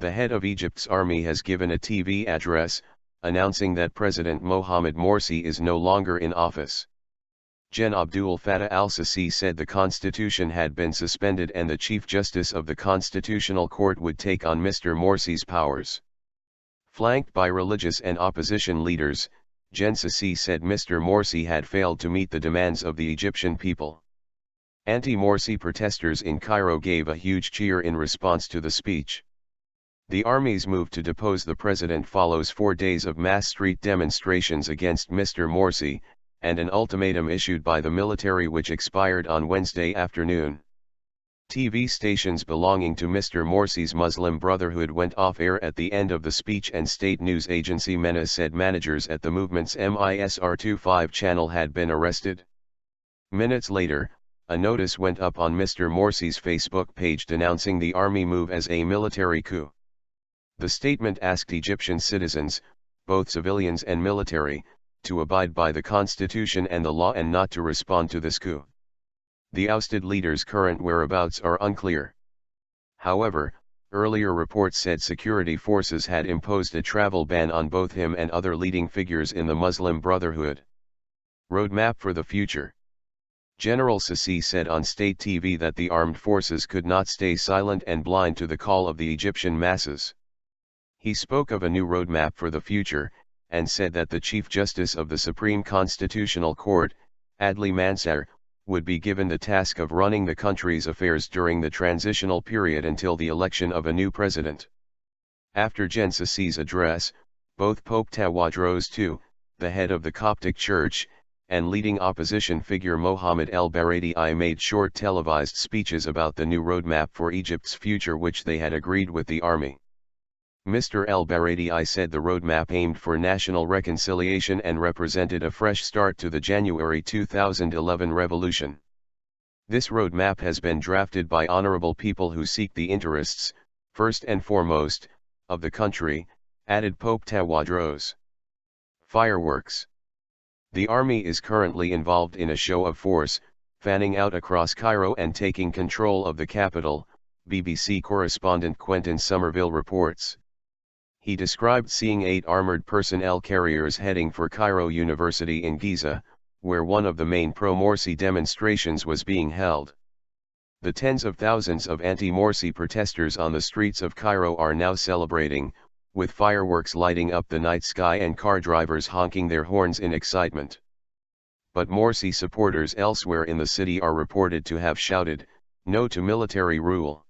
The head of Egypt's army has given a TV address, announcing that President Mohammed Morsi is no longer in office. Gen. Abdul Fattah al-Sisi said the constitution had been suspended and the Chief Justice of the Constitutional Court would take on Mr Morsi's powers. Flanked by religious and opposition leaders, Gen. Sisi said Mr Morsi had failed to meet the demands of the Egyptian people. Anti-Morsi protesters in Cairo gave a huge cheer in response to the speech. The army's move to depose the president follows 4 days of mass street demonstrations against Mr Morsi, and an ultimatum issued by the military which expired on Wednesday afternoon. TV stations belonging to Mr Morsi's Muslim Brotherhood went off air at the end of the speech, and state news agency Mena said managers at the movement's MISR25 channel had been arrested. Minutes later, a notice went up on Mr Morsi's Facebook page denouncing the army move as a military coup. The statement asked Egyptian citizens, both civilians and military, to abide by the constitution and the law and not to respond to this coup. The ousted leader's current whereabouts are unclear. However, earlier reports said security forces had imposed a travel ban on both him and other leading figures in the Muslim Brotherhood. Roadmap for the future. General Sisi said on state TV that the armed forces could not stay silent and blind to the call of the Egyptian masses. He spoke of a new roadmap for the future, and said that the Chief Justice of the Supreme Constitutional Court, Adli Mansur, would be given the task of running the country's affairs during the transitional period until the election of a new president. After Gen. Sisi's address, both Pope Tawadros II, the head of the Coptic Church, and leading opposition figure Mohammed el-Baradei made short televised speeches about the new roadmap for Egypt's future which they had agreed with the army. Mr. el-Baradei said the roadmap aimed for national reconciliation and represented a fresh start to the January 2011 revolution. This roadmap has been drafted by honorable people who seek the interests, first and foremost, of the country, added Pope Tawadros. Fireworks. The army is currently involved in a show of force, fanning out across Cairo and taking control of the capital, BBC correspondent Quentin Somerville reports. He described seeing 8 armored personnel carriers heading for Cairo University in Giza, where one of the main pro-Morsi demonstrations was being held. The tens of thousands of anti-Morsi protesters on the streets of Cairo are now celebrating, with fireworks lighting up the night sky and car drivers honking their horns in excitement. But Morsi supporters elsewhere in the city are reported to have shouted, "No to military rule."